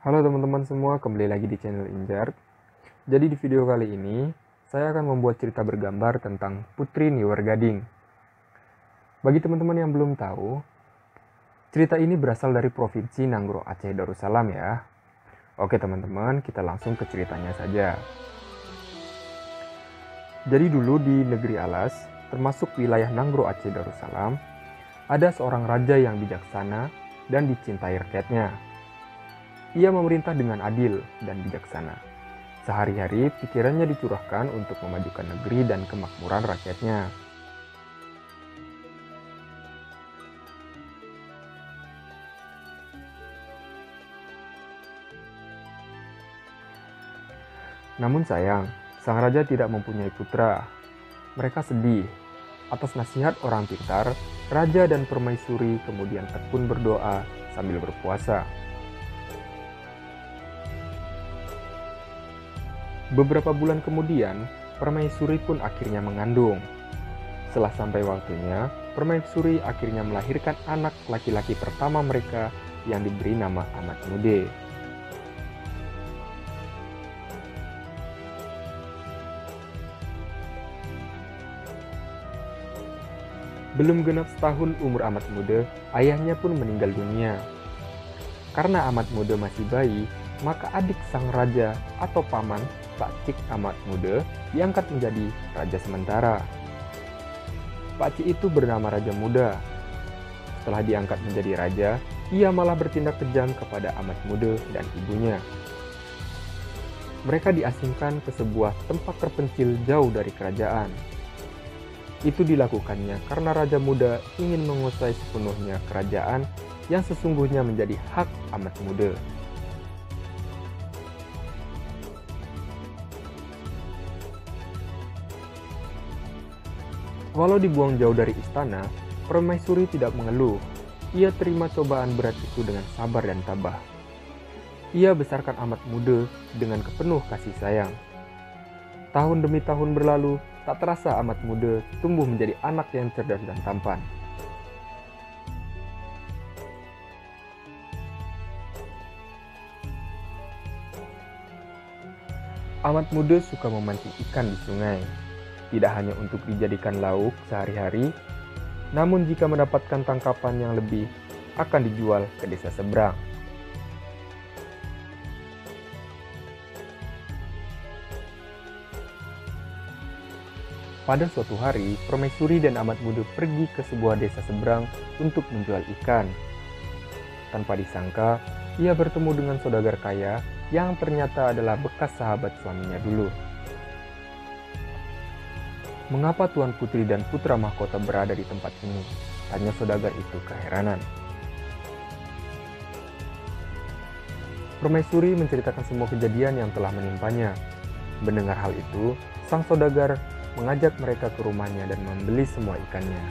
Halo teman-teman semua, kembali lagi di channel Injar. Jadi di video kali ini, saya akan membuat cerita bergambar tentang Putri Niwer Gading. Bagi teman-teman yang belum tahu, cerita ini berasal dari Provinsi Nanggro Aceh Darussalam ya. Oke teman-teman, kita langsung ke ceritanya saja. Jadi dulu di negeri Alas, termasuk wilayah Nanggro Aceh Darussalam, ada seorang raja yang bijaksana dan dicintai rakyatnya. Ia memerintah dengan adil dan bijaksana. Sehari-hari pikirannya dicurahkan untuk memajukan negeri dan kemakmuran rakyatnya. Namun sayang, sang raja tidak mempunyai putra. Mereka sedih. Atas nasihat orang pintar, raja dan permaisuri kemudian tekun berdoa sambil berpuasa. Beberapa bulan kemudian, permaisuri pun akhirnya mengandung. Setelah sampai waktunya, permaisuri akhirnya melahirkan anak laki-laki pertama mereka yang diberi nama Amat Mude. Belum genap setahun umur Amat Mude, ayahnya pun meninggal dunia. Karena Amat Mude masih bayi, maka adik sang raja atau paman, Pak Cik Amat Mude, diangkat menjadi raja sementara. Pak Cik itu bernama Raja Muda. Setelah diangkat menjadi raja, ia malah bertindak kejam kepada Amat Mude dan ibunya. Mereka diasingkan ke sebuah tempat terpencil jauh dari kerajaan. Itu dilakukannya karena Raja Muda ingin menguasai sepenuhnya kerajaan yang sesungguhnya menjadi hak Amat Mude. Walau dibuang jauh dari istana, permaisuri tidak mengeluh. Ia terima cobaan berat itu dengan sabar dan tabah. Ia besarkan Amat Mude dengan penuh kasih sayang. Tahun demi tahun berlalu, tak terasa Amat Mude tumbuh menjadi anak yang cerdas dan tampan. Amat Mude suka memancing ikan di sungai. Tidak hanya untuk dijadikan lauk sehari-hari, namun jika mendapatkan tangkapan yang lebih, akan dijual ke desa seberang. Pada suatu hari, permaisuri dan Amat Mude pergi ke sebuah desa seberang untuk menjual ikan. Tanpa disangka, ia bertemu dengan saudagar kaya yang ternyata adalah bekas sahabat suaminya dulu. Mengapa Tuan Putri dan Putra Mahkota berada di tempat ini? Tanya saudagar itu keheranan. Permaisuri menceritakan semua kejadian yang telah menimpanya. Mendengar hal itu, sang saudagar mengajak mereka ke rumahnya dan membeli semua ikannya.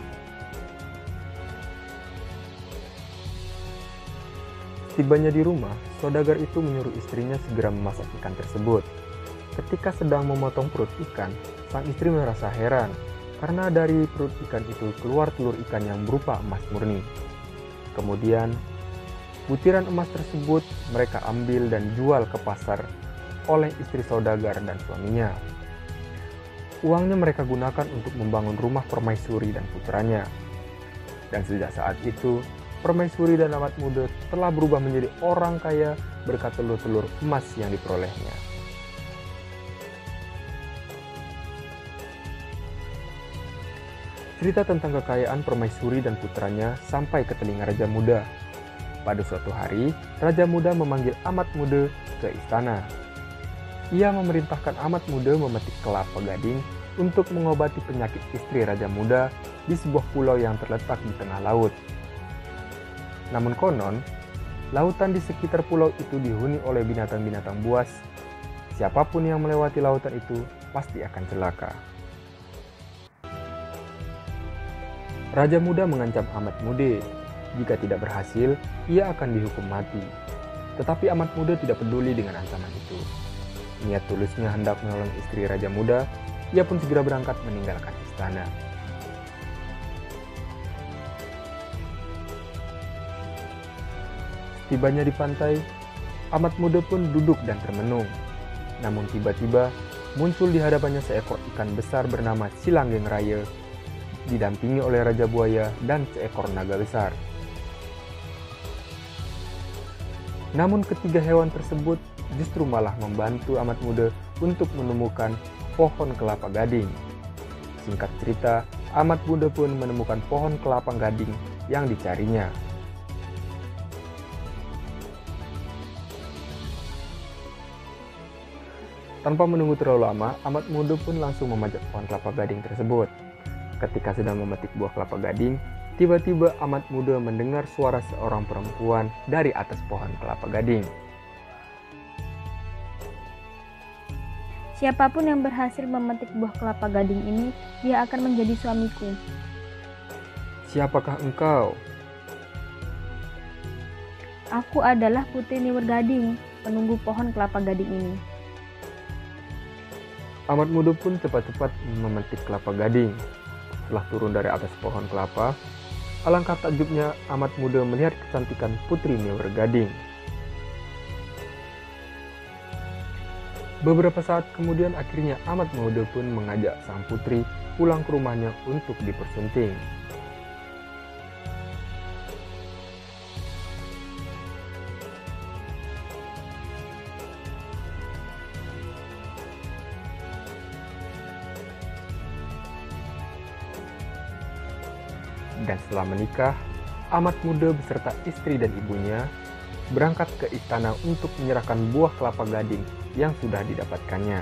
Setibanya di rumah, saudagar itu menyuruh istrinya segera memasak ikan tersebut. Ketika sedang memotong perut ikan, sang istri merasa heran karena dari perut ikan itu keluar telur ikan yang berupa emas murni. Kemudian, butiran emas tersebut mereka ambil dan jual ke pasar oleh istri saudagar dan suaminya. Uangnya mereka gunakan untuk membangun rumah permaisuri dan putranya. Dan sejak saat itu, permaisuri dan Amat Mude telah berubah menjadi orang kaya berkat telur-telur emas yang diperolehnya. Cerita tentang kekayaan permaisuri dan putranya sampai ke telinga Raja Muda. Pada suatu hari, Raja Muda memanggil Amat Mude ke istana. Ia memerintahkan Amat Mude memetik kelapa gading untuk mengobati penyakit istri Raja Muda di sebuah pulau yang terletak di tengah laut. Namun konon, lautan di sekitar pulau itu dihuni oleh binatang-binatang buas. Siapapun yang melewati lautan itu pasti akan celaka. Raja Muda mengancam Amat Mude. Jika tidak berhasil, ia akan dihukum mati. Tetapi Amat Mude tidak peduli dengan ancaman itu. Niat tulusnya hendak menolong istri Raja Muda, ia pun segera berangkat meninggalkan istana. Tibanya di pantai, Amat Muda pun duduk dan termenung. Namun tiba-tiba muncul di hadapannya seekor ikan besar bernama Silanggeng Raya, didampingi oleh Raja Buaya dan seekor naga besar. Namun ketiga hewan tersebut justru malah membantu Amat Muda untuk menemukan pohon kelapa gading. Singkat cerita, Amat Muda pun menemukan pohon kelapa gading yang dicarinya. Tanpa menunggu terlalu lama, Amat Muda pun langsung memajak pohon kelapa gading tersebut. Ketika sedang memetik buah kelapa gading, tiba-tiba Amat Muda mendengar suara seorang perempuan dari atas pohon kelapa gading. Siapapun yang berhasil memetik buah kelapa gading ini, dia akan menjadi suamiku. Siapakah engkau? Aku adalah Putri Niwergading, penunggu pohon kelapa gading ini. Amat Muda pun cepat-cepat memetik kelapa gading. Setelah turun dari atas pohon kelapa, alangkah takjubnya Amat Muda melihat kecantikan Putri Niwergading. Beberapa saat kemudian akhirnya Amat Muda pun mengajak sang putri pulang ke rumahnya untuk dipersunting. Dan setelah menikah, Amat Muda beserta istri dan ibunya berangkat ke istana untuk menyerahkan buah kelapa gading yang sudah didapatkannya.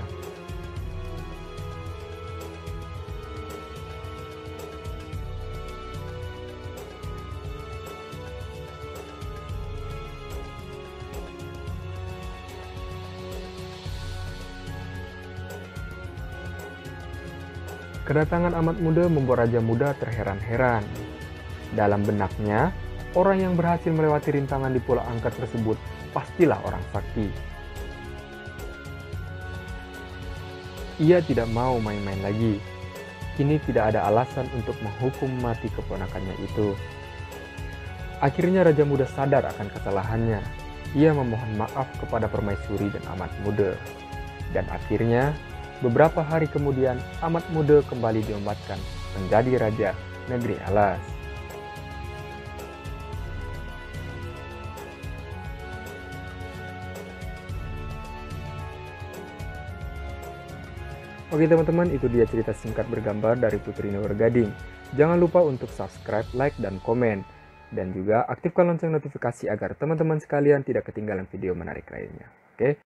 Kedatangan Amat Muda membuat Raja Muda terheran-heran. Dalam benaknya, orang yang berhasil melewati rintangan di Pulau Angker tersebut pastilah orang sakti. Ia tidak mau main-main lagi. Kini tidak ada alasan untuk menghukum mati keponakannya itu. Akhirnya Raja Muda sadar akan kesalahannya. Ia memohon maaf kepada Permaisuri dan Amat Muda. Dan akhirnya, beberapa hari kemudian Amat Muda kembali dinobatkan menjadi Raja Negeri Alas. Oke teman-teman, itu dia cerita singkat bergambar dari Putri Niwergading. Jangan lupa untuk subscribe, like, dan komen. Dan juga aktifkan lonceng notifikasi agar teman-teman sekalian tidak ketinggalan video menarik lainnya. Oke?